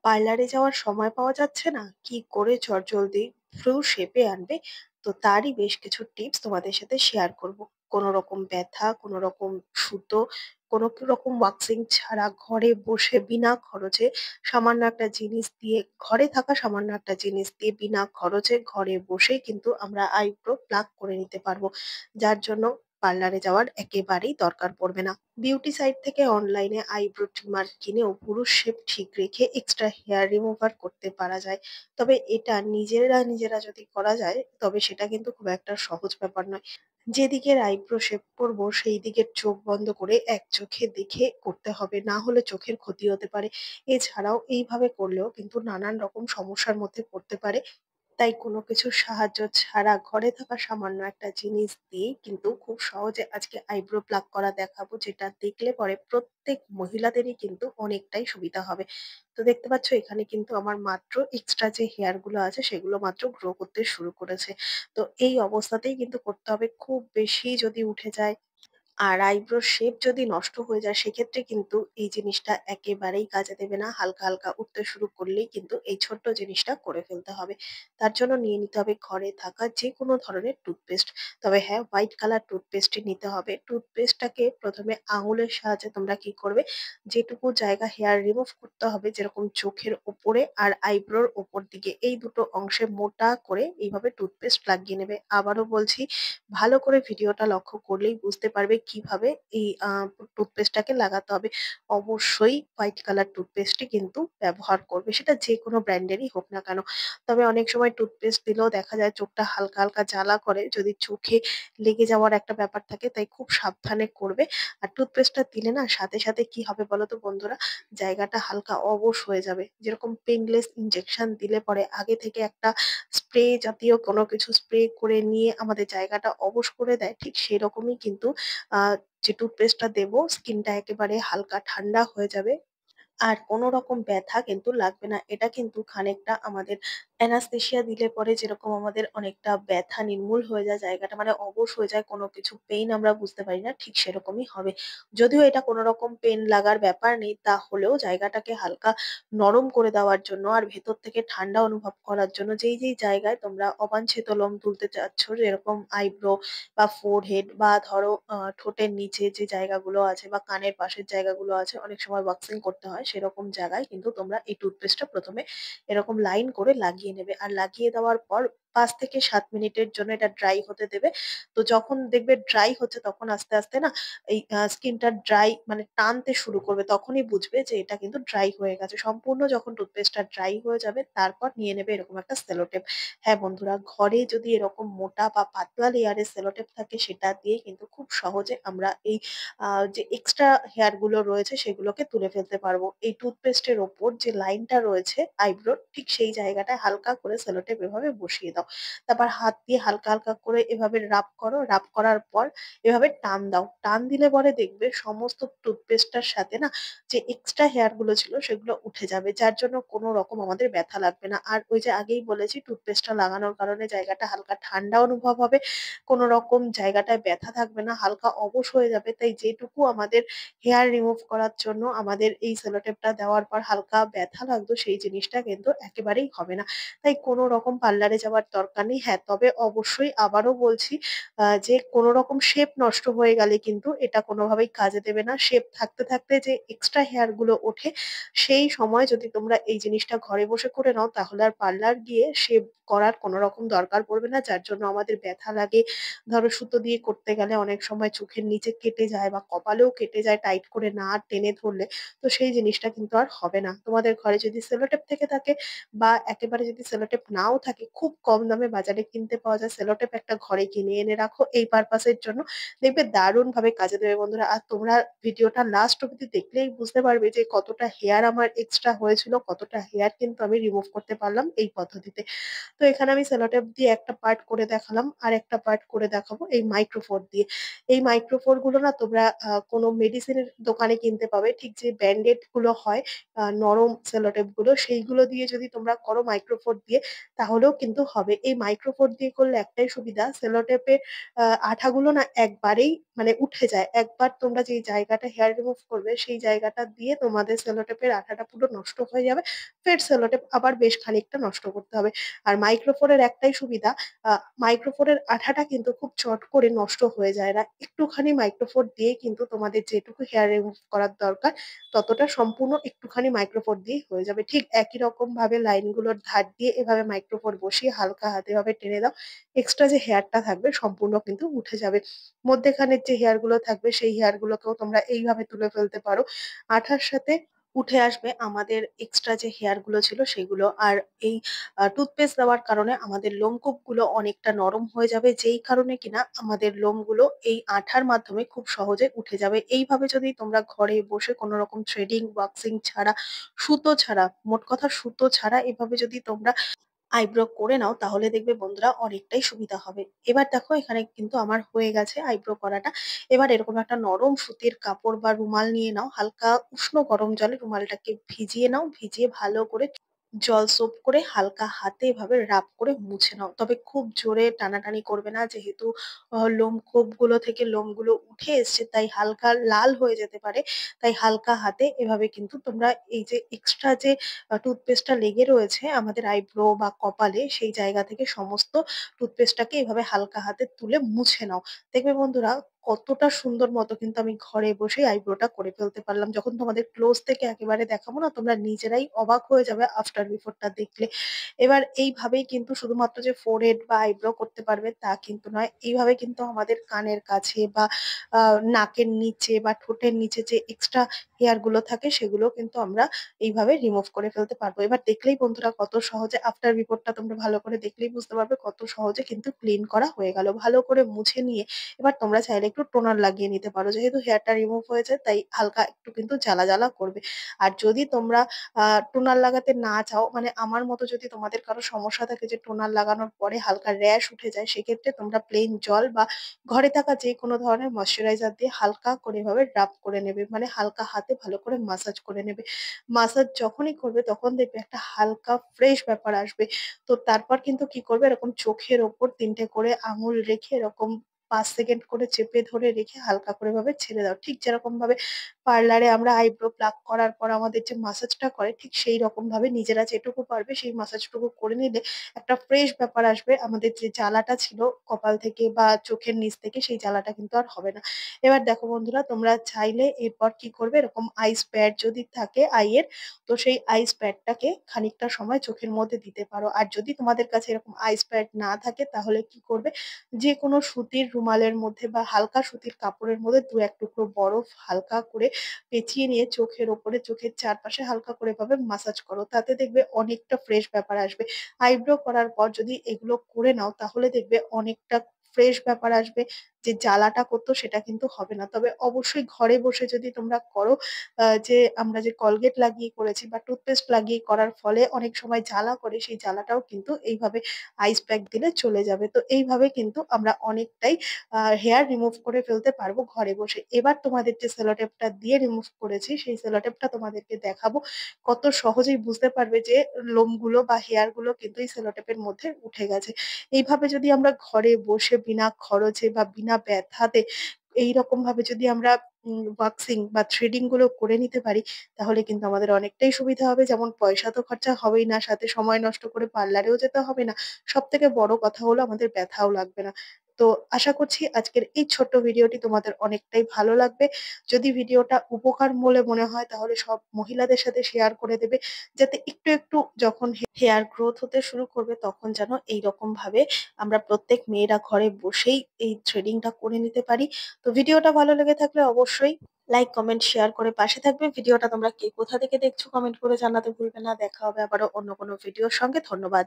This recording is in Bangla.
পার্লারে যাওয়ার সময় পাওয়া যাচ্ছে না, কি করে চটজলদি ফ্লু শেপে আনবে? তো তারই বেশ কিছু টিপস তোমাদের সাথে শেয়ার করব। কোনো রকম ব্যথা, কোনো রকম সুতো, কোনো রকম ওয়াক্সিং ছাড়া ঘরে বসে বিনা খরচে সামান্য একটা জিনিস দিয়ে, ঘরে থাকা সামান্য একটা জিনিস দিয়ে বিনা খরচে ঘরে বসেই কিন্তু আমরা আইব্রো প্লাক করে নিতে পারবো। যার জন্য পার্লারে যাওয়ার একেবারেই দরকার পড়বে না। বিউটি সাইট থেকে অনলাইনে আইব্রো ট্রিমার কিনেও পুরো শেপ ঠিক রেখে এক্সট্রা হেয়ার রিমুভার করতে পারা যায়। তবে এটা নিজেরা নিজেরা যদি করা যায় তবে সেটা কিন্তু খুব একটা সহজ ব্যাপার নয়। যেদিকের আইব্রো শেপ করবো সেই দিকের চোখ বন্ধ করে এক চোখে দেখে করতে হবে, না হলে চোখের ক্ষতি হতে পারে। এছাড়াও এইভাবে করলেও কিন্তু নানান রকম সমস্যার মধ্যে পড়তে পারে। তাই কোনো কিছুর সাহায্য ছাড়া ঘরে থাকা সামান্য একটা জিনিস দিয়েই কিন্তু খুব সহজে আজকে আইব্রো প্লাক করা দেখাবো, যেটা দেখলে পরে প্রত্যেক মহিলাদেরই কিন্তু অনেকটাই সুবিধা হবে। তো দেখতে পাচ্ছ এখানে কিন্তু আমার মাত্র এক্সট্রা যে হেয়ার গুলো আছে সেগুলো মাত্র গ্রো করতে শুরু করেছে। তো এই অবস্থাতেই কিন্তু করতে হবে, খুব বেশি যদি উঠে যায় আর আইব্রোর শেপ যদি নষ্ট হয়ে যায় সেক্ষেত্রে কিন্তু এই জিনিসটা একেবারেই কাজে দেবে না। হালকা, হালকা উঠতে শুরু করলেই কিন্তু এই ছোট্ট জিনিসটা করে ফেলতে হবে। তার জন্য নিয়ে নিতে হবে ঘরে থাকা যেকোনো ধরনের টুথপেস্ট। তবে হ্যাঁ, হোয়াইট কালার টুথপেস্টই নিতে হবে। টুথপেস্টটাকে ১ম এ আঙুলের সাহায্যে তোমরা কি করবে, যেটুকু জায়গা হেয়ার রিমুভ করতে হবে যেরকম চোখের উপরে আর আইব্রোর উপর দিকে এই দুটো অংশে মোটা করে এইভাবে টুথপেস্ট লাগিয়ে নেবে। আবারও বলছি, ভালো করে ভিডিওটা লক্ষ্য করলেই বুঝতে পারবে কিভাবে এই টুথপেস্টটাকে লাগাতে হবে। অবশ্যই হোয়াইট কালার টুথপেস্টই কিন্তু ব্যবহার করবে। সেটা যেকোনো ব্র্যান্ডেরই হোক না কেন। তবে অনেক সময় টুথপেস্ট দিলেও দেখা যায় চোখটা হালকা, হালকা জ্বালা করে। যদি চোখে লেগে যাওয়ার একটা ব্যাপার থাকে তাই খুব সাবধানে করবে। আর টুথপেস্টটা দিলে না সাথে, সাথে কি হবে বলো তো বন্ধুরা? জায়গাটা হালকা অবশ হয়ে যাবে। যেরকম পেইনলেস ইনজেকশন দিলে পরে আগে থেকে একটা স্প্রে জাতীয় কোনো কিছু স্প্রে করে নিয়ে আমাদের জায়গাটা অবশ করে দেয়, ঠিক সেরকমই কিন্তু আ যে টুথপেস্টটা দেবো স্কিনটা একেবারে হালকা ঠান্ডা হয়ে যাবে। আর কোনো রকম ব্যথা কিন্তু লাগবে না। এটা কিন্তু খানিকটা আমাদের অ্যানাস্থেসিয়া দিলে পরে যেরকম আমাদের অনেকটা ব্যথা নির্মূল হয়ে যায়, জায়গাটা মানে অবশ হয়ে যায়, কোনো কিছু পেইন আমরা বুঝতে পারি না, ঠিক সেরকমই হবে। যদিও এটা কোনো রকম পেইন লাগার ব্যাপার নেই, তাহলেও জায়গাটাকে হালকা নরম করে দেওয়ার জন্য আর ভেতর থেকে ঠান্ডা অনুভব করার জন্য যেই জায়গায় তোমরা অবাঞ্ছিত লোম তুলতে চাচ্ছ, যেরকম আইব্রো বা ফোরহেড বা ধরো ঠোঁটের নিচে যে জায়গাগুলো আছে বা কানের পাশের জায়গাগুলো আছে, অনেক সময় ওয়াক্সিং করতে হয়, সেরকম জায়গায় কিন্তু তোমরা এই টুথপেস্টটা ১ম এ এরকম লাইন করে লাগিয়ে নেবে। আর লাগিয়ে দেওয়ার পর ৫ থেকে ৭ মিনিটের জন্য এটা ড্রাই হতে দেবে। তো যখন দেখবে ড্রাই হচ্ছে তখন আস্তে, আস্তে না এই স্কিনটা ড্রাই মানে টানতে শুরু করবে। তখনই বুঝবে যে এটা কিন্তু ড্রাই হয়ে গেছে। সম্পূর্ণ যখন টুথপেস্টটা ড্রাই হয়ে যাবে তারপর নিয়ে নেবে এরকম একটা সেলো টেপ। হ্যাঁ বন্ধুরা, ঘরে যদি এরকম মোটা বা পাতলা লেয়ারের সেলো টেপ থাকে সেটা দিয়েই কিন্তু খুব সহজে আমরা এই আ যে এক্সট্রা হেয়ার গুলো রয়েছে সেগুলোকে তুলে ফেলতে পারবো। এই টুথপেস্টের ওপর যে লাইনটা রয়েছে আইব্রোর, ঠিক সেই জায়গাটায় হালকা করে সেলো টেপ এভাবে বসিয়ে দাও। তারপর হাত দিয়ে হালকা, হালকা করে এভাবে রাব করো। রাব করার পর এভাবে টান দাও। টান দিলে পরে দেখবে সমস্ত টুথপেস্টটার সাথে না যে এক্সট্রা হেয়ার গুলো ছিল সেগুলো উঠে যাবে। যার জন্য কোনো রকম আমাদের ব্যথা লাগবে না। আর ওই যে আগেই বলেছি টুথপেস্টটা লাগানোর কারণে জায়গাটা হালকা ঠান্ডা অনুভব হবে। কোনো রকম জায়গাটায় ব্যথা থাকবে না, হালকা অবশ হয়ে যাবে। তাই যেটুকু আমাদের হেয়ার রিমুভ করার জন্য আমাদের এই সেলো টেপটা দেওয়ার পর হালকা ব্যথা লাগতো সেই জিনিসটা কিন্তু একেবারেই হবে না। তাই কোনো রকম পার্লারে যাওয়ার দরকার নেই। হ্যাঁ, তবে অবশ্যই আবারও বলছি যে কোনো রকম শেপ নষ্ট হয়ে গেলে কিন্তু এটা কোনোভাবেই কাজে দেবে না। শেপ থাকতে, থাকতে যে এক্সট্রা হেয়ার গুলো ওঠে সেই সময় যদি তোমরা এই জিনিসটা ঘরে বসে করে নাও তাহলে আর পার্লার গিয়ে শেভ করার কোনো রকম দরকার পড়বে না। যার জন্য আমাদের ব্যথা লাগে। ধরো সুতো দিয়ে করতে গেলে অনেক সময় চোখের নিচে কেটে যায় বা কপালেও কেটে যায় টাইট করে না টেনে ধরলে। তো সেই জিনিসটা কিন্তু আর হবে না। তোমাদের ঘরে যদি সেলোটেপ থেকে থাকে বা একেবারে যদি সেলোটেপ নাও থাকে, খুব কম দামে বাজারে কিনতে পাওয়া যায় সেলোটেপ, একটা ঘরে কিনে এনে রাখো এই পারপাস এর জন্য। দেখবে দারুণভাবে কাজে দেবে বন্ধুরা। আর তোমরা ভিডিওটা লাস্ট অব্দি দেখলেই বুঝতে পারবে যে কতটা হেয়ার আমার এক্সট্রা হয়েছিল, কতটা হেয়ার কিন্তু আমি রিমুভ করতে পারলাম এই পদ্ধতিতে। তো এখানে আমি সেলোটেপ দিয়ে একটা পার্ট করে দেখালাম। আরেকটা পার্ট করে দেখাবো এই মাইক্রোফোর দিয়ে। এই মাইক্রোফোর গুলো না তোমরা কোনো মেডিসিনের দোকানে কিনতে পাবে। ঠিক যে ব্যান্ডেড গুলো হয় নরম সেলোটেপ গুলো, সেইগুলো দিয়ে যদি তোমরা করো মাইক্রোফোর দিয়ে তাহলেও কিন্তু হবে। এই মাইক্রোফোর দিয়ে করলে একটাই সুবিধা, সেলোটেপের আঠাগুলো না একবারেই মানে উঠে যায়। একবার তোমরা যেই জায়গাটা হেয়ার রিমুভ করবে সেই জায়গাটা দিয়ে তোমাদের সেলোটেপের আঠাটা পুরো নষ্ট হয়ে যাবে। ফের সেলোটেপ আবার বেশ খানিকটা নষ্ট করতে হবে। আর মাইক্রোফোনের একটাই সুবিধা, মাইক্রোফোনের আঠাটা কিন্তু খুব চট করে নষ্ট হয়ে যায় না। একটুখানি মাইক্রোফোর দিয়ে কিন্তু তোমাদের যেটুকু হেয়ার রিমুভ করার দরকার ততটা সম্পূর্ণ একটুখানি মাইক্রোফোর দিয়েই হয়ে যাবে। ঠিক একই রকম ভাবে লাইনগুলোর ধার দিয়ে এভাবে মাইক্রোফোর বসিয়ে হালকা হাতে এভাবে টেনে দাও। এক্সট্রা যে হেয়ারটা থাকবে সম্পূর্ণ কিন্তু উঠে যাবে। মধ্যেখানের যে হেয়ার গুলো থাকবে সেই হেয়ার গুলোকেও তোমরা এইভাবে তুলে ফেলতে পারো। আঠার সাথে উঠে আসবে আমাদের এক্সট্রা যে হেয়ার গুলো ছিল সেগুলো। আর এই টুথপেস্ট দেওয়ার কারণে আমাদের লোমকূপ গুলো অনেকটা নরম হয়ে যাবে, যেই কারণে কিনা আমাদের লোমগুলো এই আঠার মাধ্যমে খুব সহজে উঠে যাবে। এইভাবে যদি তোমরা ঘরে বসে কোনো রকম থ্রেডিং ওয়াক্সিং ছাড়া, সুতো ছাড়া, মোট কথা সুতো ছাড়া এভাবে যদি তোমরা আইব্রো করে নাও তাহলে দেখবে বন্ধুরা অনেকটাই সুবিধা হবে। এবার দেখো এখানে কিন্তু আমার হয়ে গেছে আইব্রো করাটা। এবার এরকম একটা নরম সুতির কাপড় বা রুমাল নিয়ে নাও, হালকা উষ্ণ গরম জলে রুমালটাকে ভিজিয়ে নাও, ভিজিয়ে ভালো করে জল সোপ করে হালকা হাতে এভাবে রাব করে মুছে নাও। তবে খুব জোরে টানাটানি করবে না, যেহেতু লোমকূপ গুলো থেকে লোমগুলো উঠে এসছে তাই হালকা লাল হয়ে যেতে পারে। তাই হালকা হাতে এভাবে কিন্তু তোমরা এই যে এক্সট্রা যে টুথপেস্টটা লেগে রয়েছে আমাদের আইব্রো বা কপালে সেই জায়গা থেকে সমস্ত টুথপেস্টটাকে এভাবে হালকা হাতে তুলে মুছে নাও। দেখবে বন্ধুরা কতটা সুন্দর মতো কিন্তু আমি ঘরে বসে আইব্রোটা করে ফেলতে পারলাম। যখন তোমাদের ক্লোজ থেকে একেবারে দেখাবো না তোমরা নিজেরাই অবাক হয়ে যাবে আফটার বিফোরটা দেখলে। এবার এইভাবেই কিন্তু শুধুমাত্র যে ফোরহেড বা আইব্রো করতে পারবে তা কিন্তু নয়, এইভাবে কিন্তু আমাদের কানের কাছে বা নাকের নিচে বা ঠোঁটের নিচে যে এক্সট্রা হেয়ার গুলো থাকে সেগুলো কিন্তু আমরা এইভাবে রিমুভ করে ফেলতে পারবো। এবার দেখলেই বন্ধুরা কত সহজে আফটার বিফোরটা তোমরা ভালো করে দেখলেই বুঝতে পারবে কত সহজে কিন্তু ক্লিন করা হয়ে গেল। ভালো করে মুছে নিয়ে এবার তোমরা চাইলে একটু টোনার লাগিয়ে নিতে পারো, যেহেতু হেয়ারটা রিমুভ হয়েছে তাই হালকা একটু কিন্তু জ্বালা জ্বালা করবে। আর যদি তোমরা টোনার লাগাতে না চাও, মানে আমার মতো যদি তোমাদের কারো সমস্যা থাকে যে টোনার লাগানোর পরে হালকা র্যাশ উঠে যায়, সেক্ষেত্রে তোমরা প্লেন জল বা ঘরে থাকা যে কোনো ধরনের ময়শ্চারাইজার দিয়ে হালকা করে এভাবে রাব করে নেবে, মানে হালকা হাতে ভালো করে মাসাজ করে নেবে। মাসাজ যখনই করবে তখন দেখবে একটা হালকা ফ্রেশ ব্যাপার আসবে। তো তারপর কিন্তু কি করবে, এরকম চোখের ওপর ৩টে করে আঙুল রেখে এরকম ৫ সেকেন্ড করে চেপে ধরে রেখে হালকা করে ভাবে ছেড়ে দাও। ঠিক যেরকম ভাবে পার্লারে আমরা আইব্রো প্লাক করার পর আমাদের যে মাসাজটা করে ঠিক সেই রকম ভাবে নিজেরা যেটুকু পারবে সেই মাসাজটুকু করে নিলে একটা ফ্রেশ ব্যাপার আসবে। আমাদের যে জ্বালাটা ছিল কপাল থেকে বা চোখের নিচ থেকে সেই জ্বালাটা কিন্তু আর হবে না। এবার দেখো বন্ধুরা তোমরা চাইলে এরপর কি করবে, এরকম আইস প্যাড যদি থাকে আইয়ের, তো সেই আইস প্যাডটাকে খানিকটা সময় চোখের মধ্যে দিতে পারো। আর যদি তোমাদের কাছে এরকম আইস প্যাড না থাকে তাহলে কি করবে, যে কোনো সুতির রুমালের মধ্যে বা হালকা সুতির কাপড়ের মধ্যে ২-১ টুকরো বরফ হালকা করে পেঁচিয়ে নিয়ে চোখের ওপরে চোখের চারপাশে হালকা করে ভাবে মাসাজ করো। তাতে দেখবে অনেকটা ফ্রেশ ব্যাপার আসবে। আইব্রো করার পর যদি এগুলো করে নাও তাহলে দেখবে অনেকটা ফ্রেশ ব্যাপার আসবে। যে জ্বালাটা করতো সেটা কিন্তু হবে না। তবে অবশ্যই ঘরে বসে যদি তোমরা করো, যে আমরা যে কলগেট লাগিয়ে করেছি বা টুথপেস্ট লাগিয়ে করার ফলে অনেক সময় জ্বালা করে, সেই জ্বালাটাও কিন্তু এইভাবে আইস প্যাক দিলে চলে যাবে। তো এইভাবে কিন্তু আমরা অনেকটাই হেয়ার রিমুভ করে ফেলতে পারবো ঘরে বসে। এবার তোমাদের যে সেলোটেপটা দিয়ে রিমুভ করেছি সেই সেলোটেপটা তোমাদেরকে দেখাবো। কত সহজেই বুঝতে পারবে যে লোমগুলো বা হেয়ার গুলো কিন্তু এই সেলোটেপের মধ্যে উঠে গেছে। এইভাবে যদি আমরা ঘরে বসে বিনা খরচে বা বিনা ব্যথাতে এইরকম ভাবে যদি আমরা ওয়াক্সিং বা থ্রেডিং গুলো করে নিতে পারি তাহলে কিন্তু আমাদের অনেকটাই সুবিধা হবে। যেমন পয়সা তো খরচা হবেই না, সাথে সময় নষ্ট করে পার্লারেও যেতে হবে না। সবথেকে বড় কথা হলো আমাদের ব্যথাও লাগবে না। তো আশা করছি আজকের এই ছোট্ট ভিডিওটি তোমাদের অনেকটাই ভালো লাগবে। যদি ভিডিওটা উপকার বলে মনে হয় তাহলে সব মহিলাদের সাথে শেয়ার করে দেবে, যাতে একটু একটু যখন হেয়ার গ্রোথ হতে শুরু করবে তখন যেন এইরকম ভাবে আমরা প্রত্যেক মেয়েরা ঘরে বসেই এই থ্রেডিংটা করে নিতে পারি। তো ভিডিওটা ভালো লেগে থাকলে অবশ্যই লাইক কমেন্ট শেয়ার করে পাশে থাকবে। ভিডিওটা তোমরা কে কোথা থেকে দেখছো কমেন্ট করে জানাতে ভুলবে না। দেখা হবে আবারও অন্য কোনো ভিডিওর সঙ্গে। ধন্যবাদ।